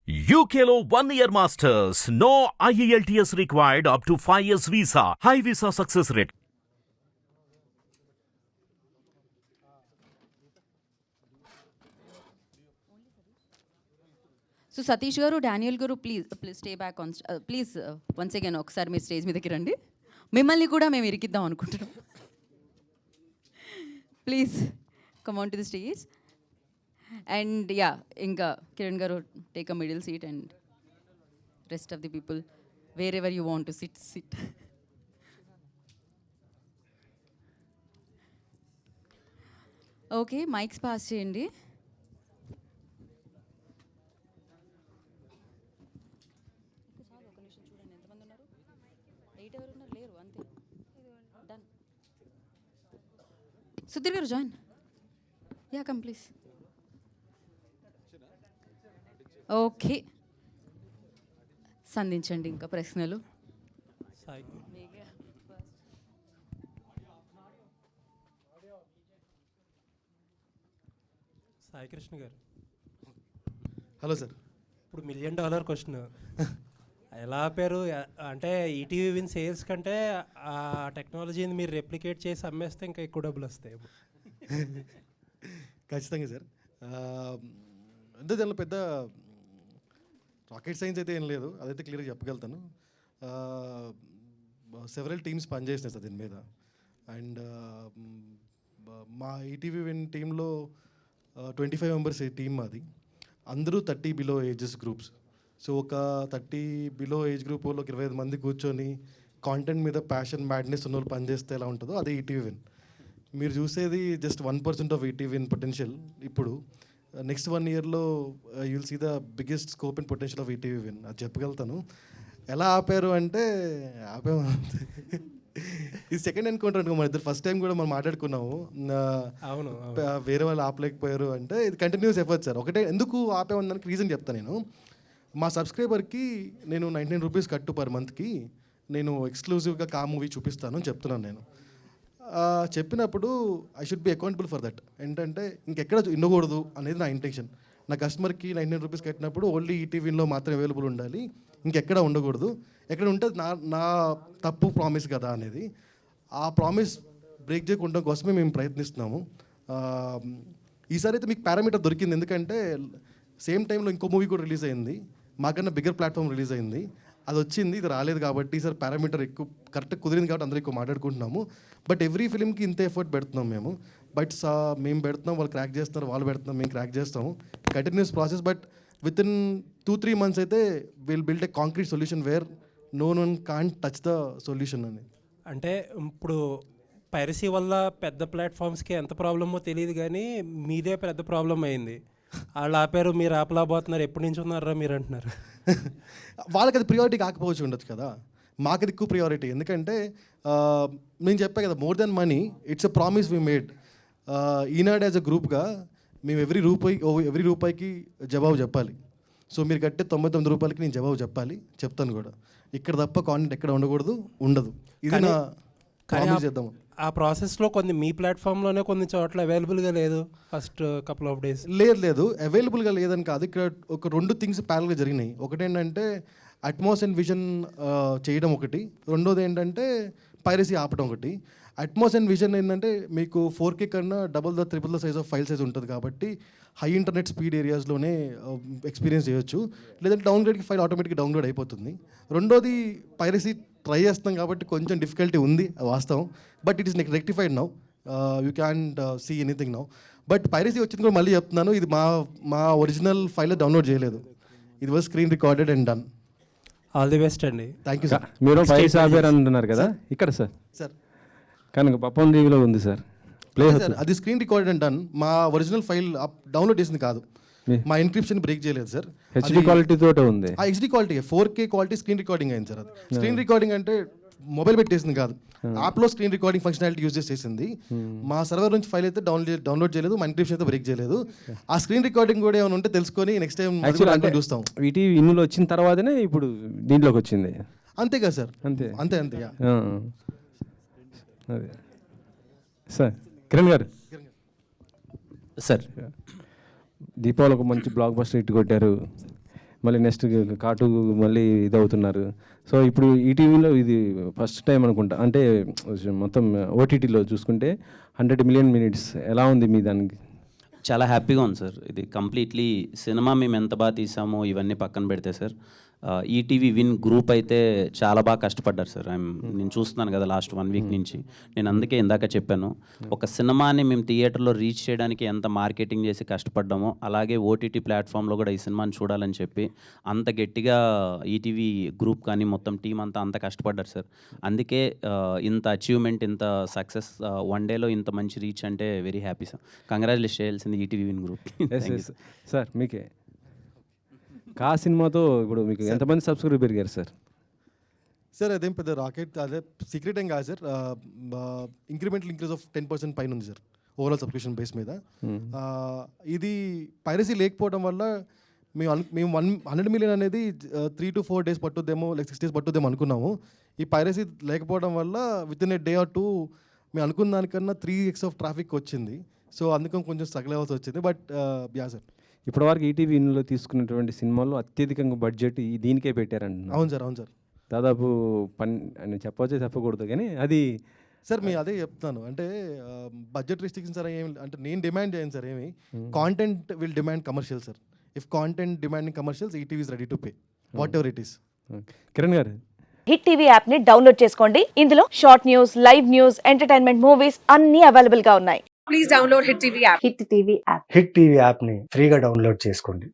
UKLO 1 year masters. No IELTS required up to 5 years visa. High visa success rate. So Satish గారు, Daniel గారు, please stay back on please once again ఒకసారి మీ stage మీదకి రండి. మిమ్మల్ని కూడా మేము ఇరికిద్దాం అనుకుంటున్నాం. Please come on to the stage. And yeah, ఇంకా కిరణ్ గారు take a middle seat and rest of the people wherever you want to sit. Okay, mics pass చేయండి. సుధీర్ గారు join. Yeah come please. Okay, సంధించండి ఇంకా ప్రశ్నలు. సాయి కృష్ణ గారు, hello sir. ఇప్పుడు $1 million question ఎలా ఆపారు? అంటే ఈటీవీ విన్ సేల్స్ కంటే ఆ టెక్నాలజీని మీరు రెప్లికేట్ చేసి అమ్మేస్తే ఇంకా ఎక్కువ డబ్బులు వస్తాయి. ఖచ్చితంగా సార్. అంటే దానిలో పెద్ద రాకెట్ సైన్స్ అయితే ఏం లేదు, అదైతే క్లియర్గా చెప్పగలుగుతాను. సెవరల్ టీమ్స్ పనిచేసినాయి సార్ దీని మీద. అండ్ మా ఈటీవీ విన్ టీంలో 25 members టీమ్ మాది. అందరూ 30 బిలో ఏజెస్ గ్రూప్స్. సో ఒక 30 బిలో ఏజ్ గ్రూప్ వాళ్ళకి 25 మంది కూర్చొని కాంటెంట్ మీద ప్యాషన్ మ్యాడ్నెస్ ఉన్న వాళ్ళు పనిచేస్తే ఎలా ఉంటుందో అదే ఈటీవీ విన్. మీరు చూసేది just 1% of ETV Win potential. ఇప్పుడు నెక్స్ట్ 1 yearలో you will see the biggest scope and potential of ETV Win. అది చెప్పగలుగుతాను. ఎలా ఆపారు అంటే ఆపాము. ఇది సెకండ్ ఎన్కౌంటర్ అనుకో, మన ఇద్దరు ఫస్ట్ టైం కూడా మనం మాట్లాడుకున్నాము. అవును, వేరే వాళ్ళు ఆపలేకపోయారు అంటే ఇది కంటిన్యూస్ ఎఫర్ట్ సార్. ఒకటే ఎందుకు ఆపామని రీజన్ చెప్తాను నేను. మా సబ్స్క్రైబర్కి నేను 99 rupees కట్టు పర్ మంత్కి నేను ఎక్స్క్లూజివ్గా కా మూవీ చూపిస్తాను అని చెప్తున్నాను నేను. చెప్పినప్పుడు I should be accountable for that. ఏంటంటే ఇంకెక్కడ ఉండకూడదు అనేది నా ఇంటెన్షన్. నా కస్టమర్కి 99 rupees కట్టినప్పుడు ఓన్లీ ఈటీవీలో మాత్రం అవైలబుల్ ఉండాలి, ఇంకెక్కడ ఉండకూడదు. ఎక్కడ ఉంటే నా తప్పు ప్రామిస్ కదా అనేది. ఆ ప్రామిస్ బ్రేక్ చేయకుండా కోసమే మేము ప్రయత్నిస్తున్నాము. ఈసారి అయితే మీకు పారామీటర్ దొరికింది, ఎందుకంటే సేమ్ టైంలో ఇంకో మూవీ కూడా రిలీజ్ అయింది, మాకన్నా బిగ్గర్ ప్లాట్ఫామ్ రిలీజ్ అయింది. అది వచ్చింది, ఇది రాలేదు. కాబట్టి సార్ పారామీటర్ ఎక్కువ కరెక్ట్గా కుదిరింది కాబట్టి అందరూ ఎక్కువ మాట్లాడుకుంటున్నాము. బట్ ఎవ్రీ ఫిలింకి ఇంత ఎఫర్ట్ పెడుతున్నాం మేము. బట్ మేము పెడుతున్నాం, వాళ్ళు క్రాక్ చేస్తున్నారు, వాళ్ళు పెడుతున్నాం, మేము క్రాక్ చేస్తాము. Continuous process. But within 2-3 months అయితే will build a concrete solution where no one can't touch the solution అని. అంటే ఇప్పుడు పైరసీ వల్ల పెద్ద ప్లాట్ఫామ్స్కి ఎంత ప్రాబ్లమో తెలియదు, కానీ మీదే పెద్ద ప్రాబ్లం అయింది. వాళ్ళు ఆపారు, మీరు ఆపలేకపోతున్నారు, ఎప్పటి నుంచి ఉన్నారా మీరు అంటున్నారు. వాళ్ళకి అది ప్రియారిటీ కాకపోవచ్చు ఉండొచ్చు కదా, మాకు అది ఎక్కువ ప్రియారిటీ. ఎందుకంటే నేను చెప్పా కదా, more than money it's a promise we made. Eenadu as a గ్రూప్గా మేము ఎవ్రీ రూపాయికి జవాబు చెప్పాలి. సో మీరు కట్టే 99 రూపాయలకి నేను జవాబు చెప్తాను కూడా. ఇక్కడ తప్ప కాంటెంట్ ఎక్కడ ఉండకూడదు, ఉండదు. ఇది నా ప్రామిస్ చేద్దాము. ఆ ప్రాసెస్లో మీ ప్లాట్ఫామ్లోనే కొన్ని చోట్ల అవైలబుల్గా లేదు ఫస్ట్ కపుల్ ఆఫ్ డేస్. లేదు అవైలబుల్గా లేదని కాదు. ఇక్కడ ఒక 2 things ప్యారల్గా జరిగినాయి. ఒకటేంటంటే అట్మాస్ అండ్ విజన్ చేయడం ఒకటి, రెండోది ఏంటంటే పైరసీ ఆపడం ఒకటి. అట్మాస్ అండ్ విజన్ ఏంటంటే మీకు 4K కన్నా double the triple the size of file size ఉంటుంది కాబట్టి హై ఇంటర్నెట్ స్పీడ్ ఏరియాస్లోనే ఎక్స్పీరియన్స్ చేయొచ్చు. లేదంటే డౌన్గ్రేడ్కి ఫైల్ ఆటోమేటిక్గా డౌన్లోడ్ అయిపోతుంది. రెండోది పైరసీ ట్రై చేస్తాం కాబట్టి కొంచెం డిఫికల్టీ ఉంది, వాస్తవం. But it is rectified now, you can see anything now. But piracy వచ్చింది కూడా మళ్ళీ చెప్తున్నాను, ఇది మా ఒరిజినల్ ఫైల్ డౌన్లోడ్ చేయలేదు, ఇది was screen recorded and done. All the best అండి. Thank you sir. మీరు పైసా ఆపారు అంటున్నారు కదా, ఇక్కడ సార్ కనుక పప్పన్ టీవీలో ఉంది సార్, ప్లే సార్. అది స్క్రీన్ రికార్డెడ్ అండ్ డన్. మా ఒరిజినల్ ఫైల్ డౌన్లోడ్ చేసింది కాదు, మా ఎన్క్రిప్షన్ బ్రేక్ చేయలేదు సార్. హెచ్డి క్వాలిటీ తోటే ఉంది. ఆ HD quality 4K quality screen recording అయింది సార్. అది స్క్రీన్ రికార్డింగ్ అంటే మొబైల్ పెట్టేసింది కాదు, యాప్లో స్క్రీన్ రికార్డింగ్ ఫంక్షనాలిటీ యూజ్ చేసేసింది. మా సర్వర్ నుంచి ఫైల్ అయితే డౌన్లోడ్ చేయలేదు, మా ఎన్క్రిప్షన్ అయితే బ్రేక్ చేయలేదు. ఆ స్క్రీన్ రికార్డింగ్ కూడా ఏమైనా ఉంటే తెలుసుకొని నెక్స్ట్ టైం చూస్తాం. వీటి ఇన్నులు వచ్చిన తర్వాతనే ఇప్పుడు దీంట్లోకి వచ్చింది, అంతే కదా సార్. అంతే. అదే సార్. కిరణ్ గారు సార్, దీపావళి ఒక మంచి బ్లాక్ బస్టర్ హిట్ కొట్టారు. మళ్ళీ నెక్స్ట్ కాటు మళ్ళీ ఇది అవుతున్నారు. సో ఇప్పుడు ఈటీవీలో ఇది ఫస్ట్ టైం అనుకుంటా, అంటే మొత్తం ఓటీటీలో చూసుకుంటే 100 మిలియన్ మినిట్స్. ఎలా ఉంది మీ దానికి? చాలా హ్యాపీగా ఉంది సార్. ఇది కంప్లీట్లీ సినిమా మేము ఎంత బాగా తీసామో ఇవన్నీ పక్కన పెడితే సార్, ఈటీవీ విన్ గ్రూప్ అయితే చాలా బాగా కష్టపడ్డారు సార్. నేను చూస్తున్నాను కదా లాస్ట్ 1 వీక్ నుంచి. నేను అందుకే ఇందాక చెప్పాను, ఒక సినిమాని మేము థియేటర్లో రీచ్ చేయడానికి ఎంత మార్కెటింగ్ చేసి కష్టపడ్డామో, అలాగే ఓటీటీ ప్లాట్ఫామ్లో కూడా ఈ సినిమాని చూడాలని చెప్పి అంత గట్టిగా ఈటీవీ గ్రూప్ కానీ మొత్తం టీం అంతా అంత కష్టపడ్డారు సార్. అందుకే ఇంత అచీవ్మెంట్, ఇంత సక్సెస్, 1 డేలో ఇంత మంచి రీచ్ అంటే వెరీ హ్యాపీ సార్. కంగ్రాచులేట్ చేయాల్సింది ఈటీవీ విన్ గ్రూప్. సార్ మీకే కా సినిమాతో ఇప్పుడు మీకు ఎంతమంది సబ్స్క్రైబర్ పెరిగారు సార్? సార్ అదేం పెద్ద రాకెట్, అదే సీక్రెట్ ఏం కాదు సార్. ఇంక్రిమెంటల్ ఇంక్రీజ్ ఆఫ్ 10% పైన ఉంది సార్ ఓవరాల్ సబ్స్క్రిప్షన్ బేస్ మీద. ఇది పైరసీ లేకపోవడం వల్ల మేము 100 మిలియన్ అనేది 3 to 4 days పట్టుద్దేమో, లైక్ 6 days పట్టుద్దేమో అనుకున్నాము. ఈ పైరసీ లేకపోవడం వల్ల with in a day or 2 మేము అనుకున్న దానికన్నా 3x ఆఫ్ ట్రాఫిక్ వచ్చింది. సో అందుకని కొంచెం స్ట్రగుల్ అవ్వాల్సి వచ్చింది. బట్ యా సార్, ఇప్పటివరకు ఈటీవీ ఇన్లో తీసుకున్నటువంటి సినిమాల్లో అత్యధికంగా బడ్జెట్ దీనికే పెట్టారంట. అవును సార్, అవును సార్. దాదాపు అని చెప్పవచ్చే చెప్పకూడదు కానీ అది సార్ మీ అదే చెప్తాను, అంటే బడ్జెట్ రిస్ట్రిక్షన్స్ సార్ ఏమి అంటే నేను డిమాండ్ చేయను సార్ ఏమి. Content will demand commercial sir. If content demanding commercials, ETV is ready to pay what ever it is. Kiran గారు, హిట్ టీవీ యాప్ ని డౌన్లోడ్ చేసుకోండి. ఇందులో short news, live news, entertainment movies అన్ని అవైలబుల్ గా ఉన్నాయి. Please download hit TV app. Hit TV app. Hit TV యాప్ని ఫ్రీగా download చేసుకోండి.